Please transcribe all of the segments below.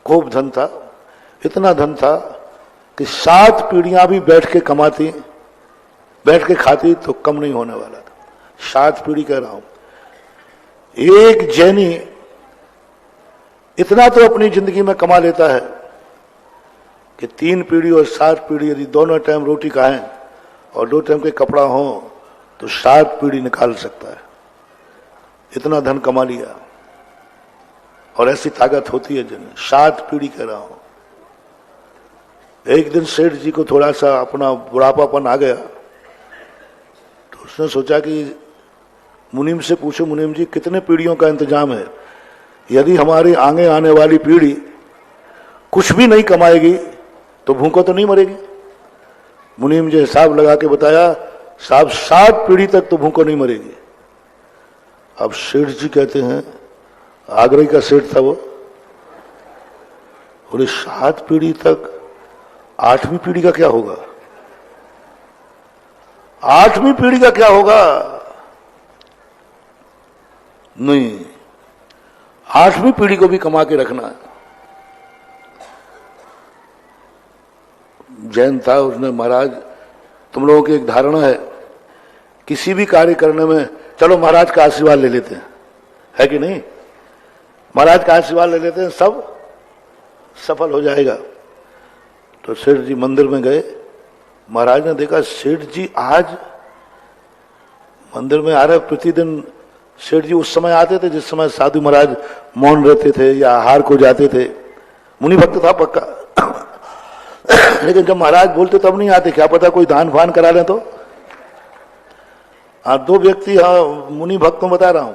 खूब धन था, इतना धन था कि 7 पीढ़ियां भी बैठ के कमाती, बैठ के खाती तो कम नहीं होने वाला था। 7 पीढ़ी कह रहा हूं। एक जैनी इतना तो अपनी जिंदगी में कमा लेता है कि 3 पीढ़ी और 7 पीढ़ी यदि दोनों टाइम रोटी खाएं और 2 टाइम के कपड़ा हो तो 7 पीढ़ी निकाल सकता है। इतना धन कमा लिया और ऐसी ताकत होती है जिन 7 पीढ़ी कह रहा हूं। एक दिन सेठ जी को थोड़ा सा अपना बुढ़ापापन आ गया तो उसने सोचा कि मुनीम से पूछो, मुनीम जी कितने पीढ़ियों का इंतजाम है, यदि हमारी आगे आने वाली पीढ़ी कुछ भी नहीं कमाएगी तो भूखों तो नहीं मरेगी। मुनीम जी हिसाब लगा के बताया, साहब 7 पीढ़ी तक तो भूखों नहीं मरेगी। अब सेठ जी कहते हैं, आगरा का सेठ था वो, बोले 7 पीढ़ी तक, 8वीं पीढ़ी का क्या होगा? 8वीं पीढ़ी का क्या होगा? नहीं, 8वीं पीढ़ी को भी कमा के रखना है। जैन था, उसने, महाराज तुम लोगों की एक धारणा है किसी भी कार्य करने में, चलो महाराज का आशीर्वाद ले लेते हैं, है कि नहीं? महाराज का आशीर्वाद ले लेते हैं, सब सफल हो जाएगा। तो सेठ जी मंदिर में गए, महाराज ने देखा सेठ जी आज मंदिर में आ रहे। प्रतिदिन सेठ जी उस समय आते थे जिस समय साधु महाराज मौन रहते थे या आहार को जाते थे। मुनि भक्त था पक्का लेकिन जब महाराज बोलते तब नहीं आते, क्या पता कोई दान फान करा लें तो। हाँ, 2 व्यक्ति, हाँ मुनि भक्तों बता रहा हूं,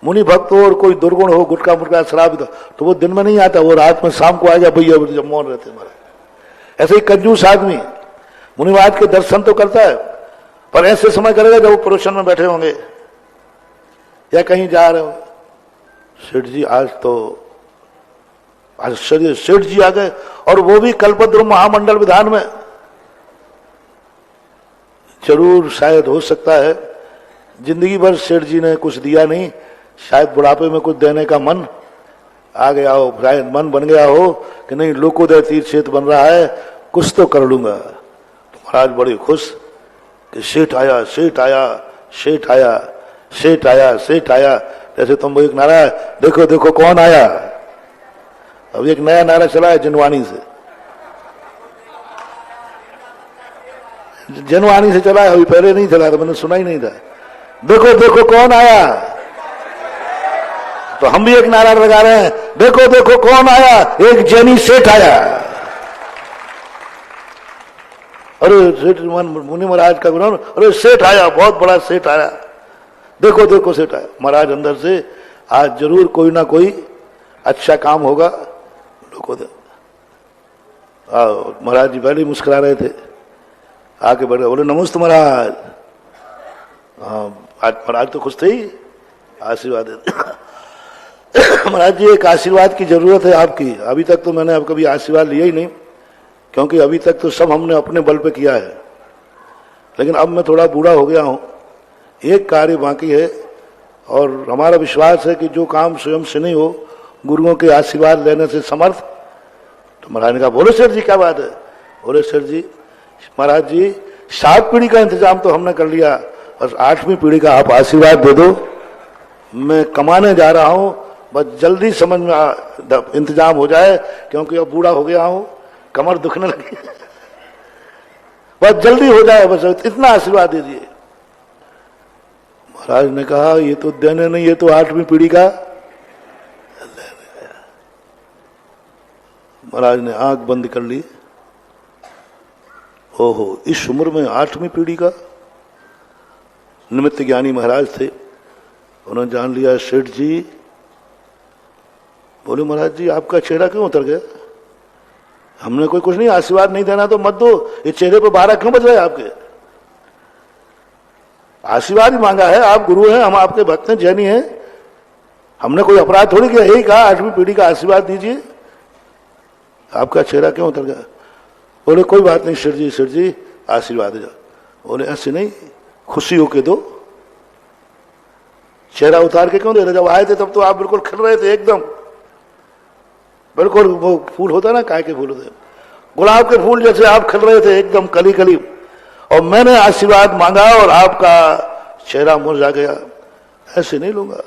मुनि भक्त हो और कोई दुर्गुण हो, गुटखा मुटका शराब तो वो दिन में नहीं आता, वो रात में शाम को आ गया भैया जब मौन रहते महाराज। ऐसे ही कंजूस आदमी मुनि महाराज के दर्शन तो करता है पर ऐसे समय करेगा जब वो प्रोशन में बैठे होंगे या कहीं जा रहे होंगे। सेठ जी आज तो आश्चर्य, सेठ जी आ गए और वो भी कल्पद्रुम महामंडल विधान में। जरूर शायद हो सकता है जिंदगी भर सेठ जी ने कुछ दिया नहीं, शायद बुढ़ापे में कुछ देने का मन आ गया हो, शायद मन बन गया हो कि नहीं लोकोदय तीर्थ क्षेत्र बन रहा है, कुछ तो कर लूंगा। तो महाराज बड़े खुश कि सेठ आया, सेठ आया, सेठ आया, सेठ आया, सेठ आया। जैसे तुम एक नारा है, देखो देखो कौन आया। अब एक नया नारा चला है जनवाणी से, जनवाणी से चला है, अभी पहले नहीं चला था, मैंने सुना ही नहीं था। देखो देखो कौन आया, तो हम भी एक नारा लगा रहे हैं, देखो देखो कौन आया, एक जैनी सेठ आया। अरे सेठ मुनि महाराज का गुण, अरे सेठ आया, बहुत बड़ा सेठ आया, देखो देखो सेठ आया। महाराज अंदर से आज जरूर कोई ना कोई अच्छा काम होगा। लोगों ने महाराज जी पहले ही मुस्कुरा रहे थे, आके बैठे, बोले नमस्ते महाराज। हाँ, आज महाराज तो खुश थे ही, आशीर्वाद देते। महाराज जी एक आशीर्वाद की जरूरत है आपकी। अभी तक तो मैंने अब कभी आशीर्वाद लिया ही नहीं, क्योंकि अभी तक तो सब हमने अपने बल पे किया है, लेकिन अब मैं थोड़ा बूढ़ा हो गया हूं, एक कार्य बाकी है और हमारा विश्वास है कि जो काम स्वयं से नहीं हो, गुरुओं के आशीर्वाद लेने से समर्थ। तो महाराज ने कहा, बोले सर जी क्या बात है? बोले सर जी, महाराज जी 7 पीढ़ी का इंतजाम तो हमने कर लिया, बस 8वीं पीढ़ी का आप आशीर्वाद दे दो। मैं कमाने जा रहा हूं, बस जल्दी समझ में इंतजाम हो जाए, क्योंकि अब बूढ़ा हो गया हूं, कमर दुखने लगी बस जल्दी हो जाए, बस इतना आशीर्वाद दे दिए। महाराज ने कहा, ये तो देने नहीं, ये तो 8वीं पीढ़ी का। महाराज ने आंख बंद कर ली। ओहो, इस उम्र में 8वीं पीढ़ी का। निमित्त ज्ञानी महाराज थे, उन्होंने जान लिया सेठ जी। बोले महाराज जी आपका चेहरा क्यों उतर गया? हमने कोई कुछ नहीं, आशीर्वाद नहीं देना तो मत दो, ये चेहरे पे 12 क्यों बज रहे आपके? आशीर्वाद ही मांगा है, आप गुरु हैं, हम आपके भक्त हैं, जैनी हैं, हमने कोई अपराध थोड़ी किया। यही कहा 8वीं पीढ़ी का आशीर्वाद दीजिए, आपका चेहरा क्यों उतर गया? बोले कोई बात नहीं सेठ जी आशीर्वाद दे। बोले ऐसे नहीं, खुशी होके दो, चेहरा उतार के क्यों दे रहे? जब आए थे तब तो आप बिल्कुल खिल रहे थे एकदम। बिल्कुल वो फूल होता है ना, काय के फूल होते हैं, गुलाब के फूल जैसे आप खिल रहे थे एकदम कली कली, और मैंने आशीर्वाद मांगा और आपका चेहरा मुरझा गया। ऐसे नहीं लूंगा,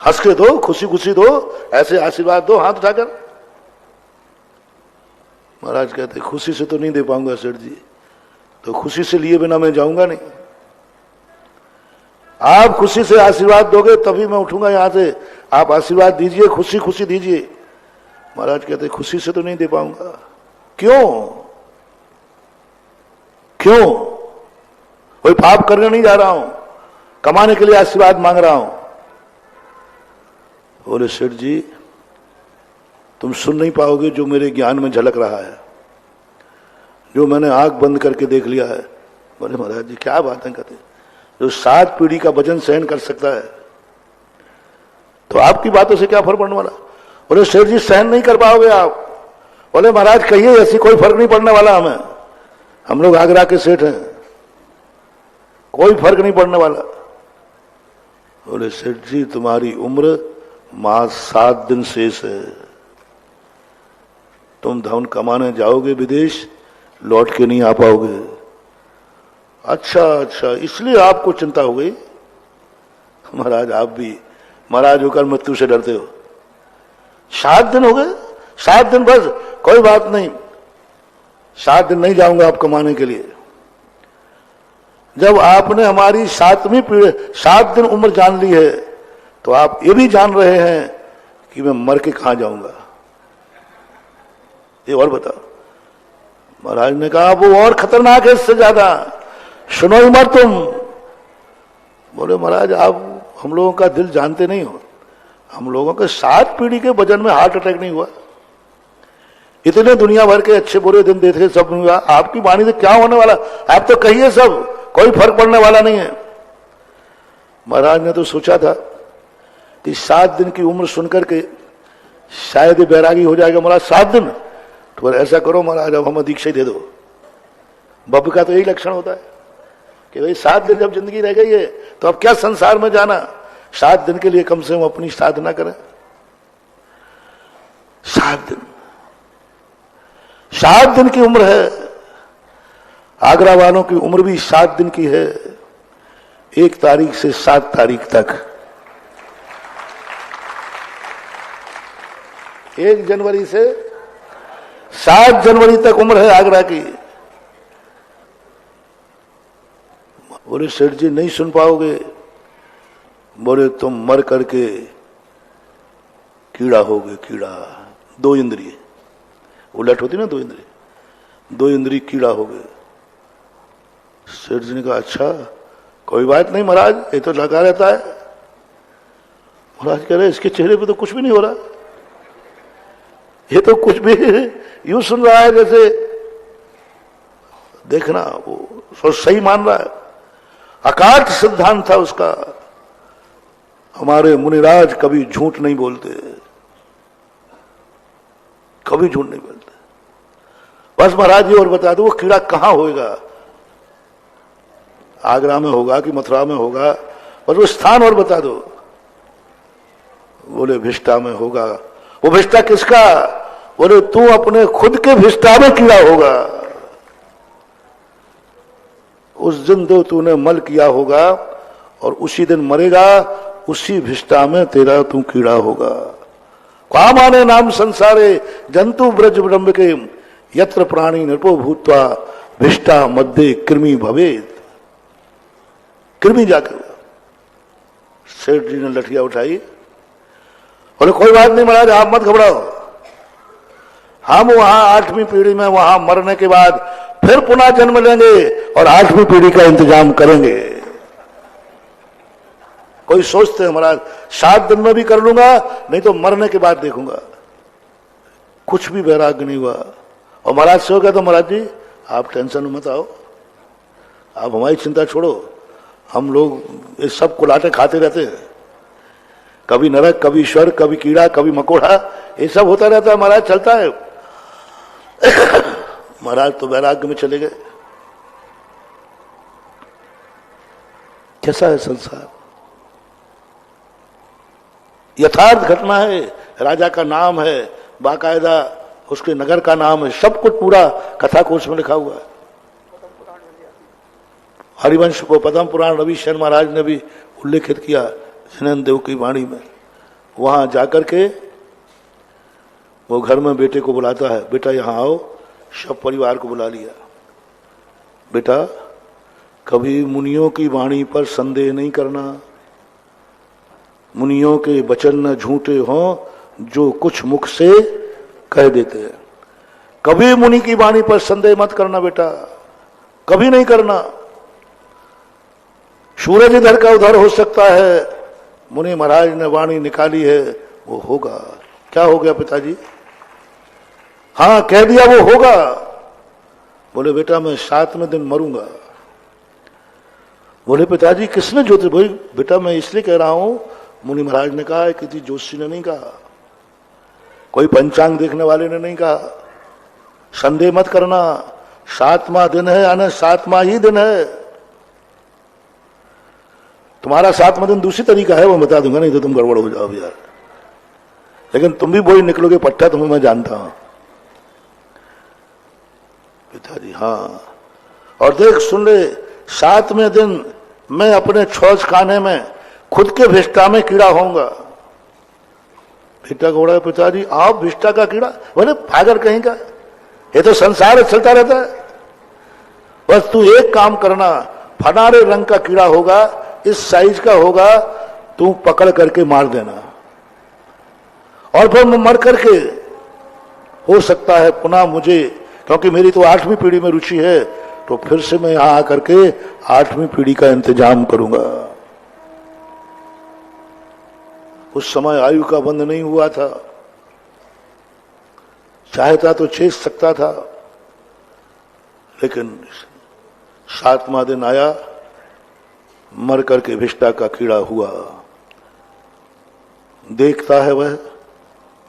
हंस के दो, खुशी खुशी दो, ऐसे आशीर्वाद दो हाथ उठाकर। महाराज कहते खुशी से तो नहीं दे पाऊंगा सेठ जी, तो खुशी से लिए बिना मैं जाऊंगा नहीं। आप खुशी से आशीर्वाद दोगे तभी मैं उठूंगा यहां से। आप आशीर्वाद दीजिए, खुशी खुशी दीजिए। महाराज कहते खुशी से तो नहीं दे पाऊंगा। क्यों? क्यों? कोई पाप करने नहीं जा रहा हूं, कमाने के लिए आशीर्वाद मांग रहा हूं। बोले सेठ जी तुम सुन नहीं पाओगे जो मेरे ज्ञान में झलक रहा है, जो मैंने आंख बंद करके देख लिया है। बोले महाराज जी क्या बातें करते, जो 7 पीढ़ी का वजन सहन कर सकता है तो आपकी बातों से क्या फर्क पड़ने वाला। बोले सेठ जी सहन नहीं कर पाओगे आप। बोले महाराज कहिए, ऐसी कोई फर्क नहीं पड़ने वाला हमें, हम लोग आगरा के सेठ हैं, कोई फर्क नहीं पड़ने वाला। बोले सेठ जी तुम्हारी उम्र मां 7 दिन शेष है, तुम धन कमाने जाओगे विदेश, लौट के नहीं आ पाओगे। अच्छा अच्छा, इसलिए आपको चिंता हो गई। महाराज आप भी महाराज होकर मृत्यु से डरते हो। 7 दिन हो गए, 7 दिन बस, कोई बात नहीं, 7 दिन नहीं जाऊंगा आप कमाने के लिए। जब आपने हमारी 7वीं पीढ़ी 7 दिन उम्र जान ली है तो आप ये भी जान रहे हैं कि मैं मर के कहां जाऊंगा। ये और बताओ। महाराज ने कहा वो और खतरनाक है इससे ज्यादा, सुनो ही मत तुम। बोले महाराज आप हम लोगों का दिल जानते नहीं हो, हम लोगों के 7 पीढ़ी के वजन में हार्ट अटैक नहीं हुआ, इतने दुनिया भर के अच्छे बुरे दिन देखे सब नहीं हुआ, आपकी वाणी से क्या होने वाला। आप तो कहिए सब, कोई फर्क पड़ने वाला नहीं है। महाराज ने तो सोचा था कि 7 दिन की उम्र सुनकर के शायद ही बैरागी हो जाएगा। महाराज 7 दिन, तो ऐसा करो महाराज अब हमें दीक्षा ही दे दो। बब का तो यही लक्षण होता है कि भाई 7 दिन जब जिंदगी रह गई है तो अब क्या संसार में जाना, 7 दिन के लिए कम से कम अपनी साधना करें। 7 दिन की उम्र है, आगरा वालों की उम्र भी 7 दिन की है, 1 तारीख से 7 तारीख तक, 1 जनवरी से 7 जनवरी तक उम्र है आगरा की। बोले सेठ जी नहीं सुन पाओगे। बोले तुम मर करके कीड़ा होगे, कीड़ा, 2 इंद्रिय उलट होती ना, 2 इंद्रिय, 2 इंद्रिय कीड़ा हो गए। सेठ जी ने कहा अच्छा कोई बात नहीं महाराज, ये तो लगा रहता है। महाराज कह रहे इसके चेहरे पे तो कुछ भी नहीं हो रहा, ये तो कुछ भी यूं सुन रहा है जैसे, देखना वो सही मान रहा है। अकाट सिद्धांत था उसका। हमारे मुनिराज कभी झूठ नहीं बोलते, कभी झूठ नहीं बोलते। बस महाराज जी और बता दो वो कीड़ा कहां होगा, आगरा में होगा कि मथुरा में होगा, बस वो स्थान और बता दो। बोले भिष्टा में होगा। वो भिष्टा किसका? बोले तू अपने खुद के भिष्टा में कीड़ा होगा। उस दिन तो तूने मल किया होगा और उसी दिन मरेगा, उसी भिष्टा में तेरा तू कीड़ा होगा। कामाने नाम संसारे जंतु ब्रज ब्रह्म के यत्र प्राणी नृपो भूत्वा भिष्टा मध्य कृमि भवेत। कृमि जाकर सेठ जी ने लठिया उठाई। बोले कोई बात नहीं महाराज आप मत घबराओ, हम वहां 8वीं पीढ़ी में वहां मरने के बाद फिर पुनः जन्म लेंगे और 8वीं पीढ़ी का इंतजाम करेंगे। कोई सोचते हैं महाराज 7 दिन में भी कर लूंगा, नहीं तो मरने के बाद देखूंगा। कुछ भी वैराग्य नहीं हुआ। और महाराज से हो गया तो महाराज जी आप टेंशन मत आओ, आप हमारी चिंता छोड़ो, हम लोग ये सब कुलाटे खाते रहते हैं, कभी नरक, कभी स्वर्ग, कभी कीड़ा, कभी मकोड़ा, ये सब होता रहता है महाराज, चलता है। महाराज तो वैराग्य में चले गए। कैसा है संसार, यथार्थ घटना है। राजा का नाम है, बाकायदा उसके नगर का नाम है, सब कुछ पूरा कथा कोश में लिखा हुआ है। हरिवंश को पद्म पुराण रवि शर्मा महाराज ने भी उल्लेखित किया जैनन देव की वाणी में। वहां जाकर के वो घर में बेटे को बुलाता है, बेटा यहाँ आओ, सब परिवार को बुला लिया। बेटा कभी मुनियों की वाणी पर संदेह नहीं करना, मुनियों के वचन न झूठे हों जो कुछ मुख से कह देते हैं। कभी मुनि की वाणी पर संदेह मत करना बेटा, कभी नहीं करना। सूरज इधर का उधर हो सकता है, मुनि महाराज ने वाणी निकाली है, वो होगा। क्या हो गया पिताजी? हाँ कह दिया वो होगा। बोले बेटा मैं 7वें दिन मरूंगा। बोले पिताजी किसने ज्योतिष? भाई बेटा मैं इसलिए कह रहा हूं, मुनि महाराज ने कहा, किसी ज्योतिषी ने नहीं कहा, कोई पंचांग देखने वाले ने नहीं कहा। संदेह मत करना, 7वां दिन है, यानी 7वां ही दिन है। तुम्हारा 7वां दिन दूसरी तरीका है, वो बता दूंगा, नहीं तो तुम गड़बड़ हो जाओ यार। लेकिन तुम भी वही निकलोगे पट्टा, तुम्हें मैं जानता हूं। पिताजी हाँ, और देख सुन ले, 7वें दिन मैं अपने छौज खाने में खुद के भिष्टा में कीड़ा होऊंगा। बेटा घोड़ा, पिताजी आप भिष्टा का कीड़ा? बोले पागल कहीं का, ये तो संसार चलता रहता है। बस तू एक काम करना, फनारे रंग का कीड़ा होगा, इस साइज का होगा, तू पकड़ करके मार देना, और फिर मैं मर करके हो सकता है पुनः मुझे, क्योंकि मेरी तो 8वीं पीढ़ी में रुचि है, तो फिर से मैं यहां आकर के 8वीं पीढ़ी का इंतजाम करूंगा। उस समय आयु का बंध नहीं हुआ था, चाहता तो छेद सकता था, लेकिन 7वां दिन आया, मर करके भिष्टा का कीड़ा हुआ। देखता है वह,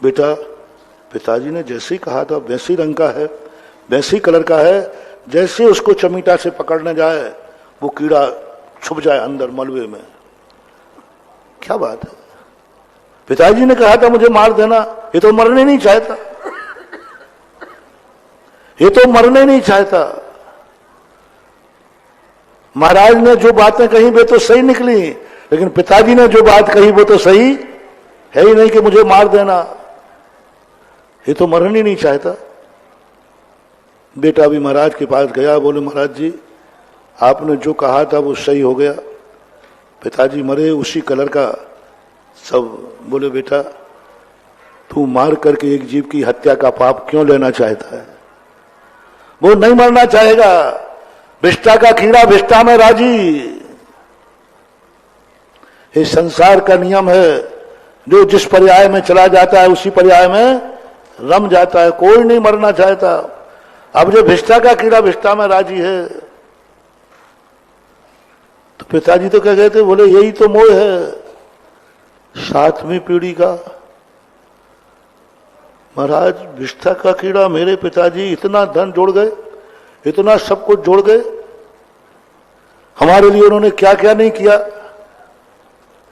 बेटा पिताजी ने जैसे ही कहा था वैसे ही रंग का है, वैसे ही कलर का है, जैसे उसको चमीटा से पकड़ने जाए वो कीड़ा छुप जाए अंदर मलबे में। क्या बात है, पिताजी ने कहा था मुझे मार देना, ये तो मरने नहीं चाहता, ये तो मरने नहीं चाहता। महाराज ने जो बातें कही वे तो सही निकली, लेकिन पिताजी ने जो बात कही वो तो सही है ही नहीं कि मुझे मार देना, ये तो मरने नहीं चाहता। बेटा भी महाराज के पास गया, बोले महाराज जी आपने जो कहा था वो सही हो गया, पिताजी मरे उसी कलर का सब। बोले बेटा तू मार करके एक जीव की हत्या का पाप क्यों लेना चाहता है? वो नहीं मरना चाहेगा, भिष्टा का कीड़ा भिष्टा में राजी। ये संसार का नियम है, जो जिस पर्याय में चला जाता है उसी पर्याय में रम जाता है, कोई नहीं मरना चाहता। अब जो भिष्टा का कीड़ा भिष्टा में राजी है, तो पिताजी तो क्या कहते, बोले यही तो मोह है 7वीं पीढ़ी का। महाराज भिष्टा का कीड़ा, मेरे पिताजी इतना धन जोड़ गए, इतना सब कुछ जोड़ गए, हमारे लिए उन्होंने क्या क्या नहीं किया,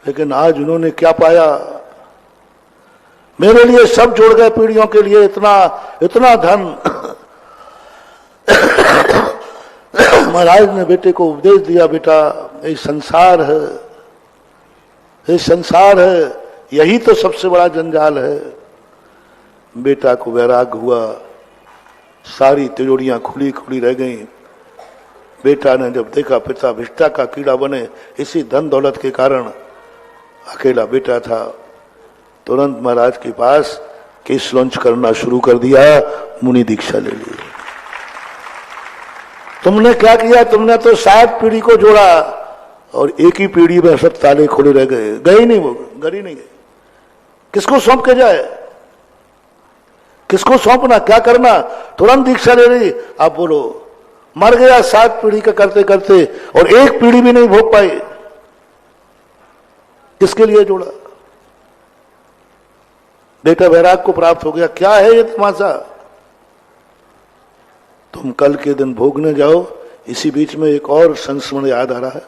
लेकिन आज उन्होंने क्या पाया? मेरे लिए सब जोड़ गए, पीढ़ियों के लिए इतना इतना धन। महाराज ने बेटे को उपदेश दिया, बेटा ये संसार है, ये संसार है, यही तो सबसे बड़ा जंजाल है। बेटा को वैराग हुआ, सारी तिजोरियां खुली खुली रह गईं। बेटा ने जब देखा पिता भिष्टा का कीड़ा बने, इसी धन दौलत के कारण, अकेला बेटा था, तुरंत महाराज के पास केस लॉन्च करना शुरू कर दिया, मुनि दीक्षा ले ली। तुमने क्या किया? तुमने तो 7 पीढ़ी को जोड़ा और एक ही पीढ़ी में सब ताले खुले रह गए, गए नहीं, वो घर ही नहीं गए। किसको सौंप के जाए? किसको सौंपना? क्या करना? तुरंत दीक्षा ले रही। आप बोलो मर गया 7 पीढ़ी का करते करते, और एक पीढ़ी भी नहीं भोग पाई। किसके लिए जोड़ा? बेटा वैराग को प्राप्त हो गया। क्या है ये तमाशा? तुम कल के दिन भोगने जाओ। इसी बीच में एक और संस्मरण याद आ रहा है।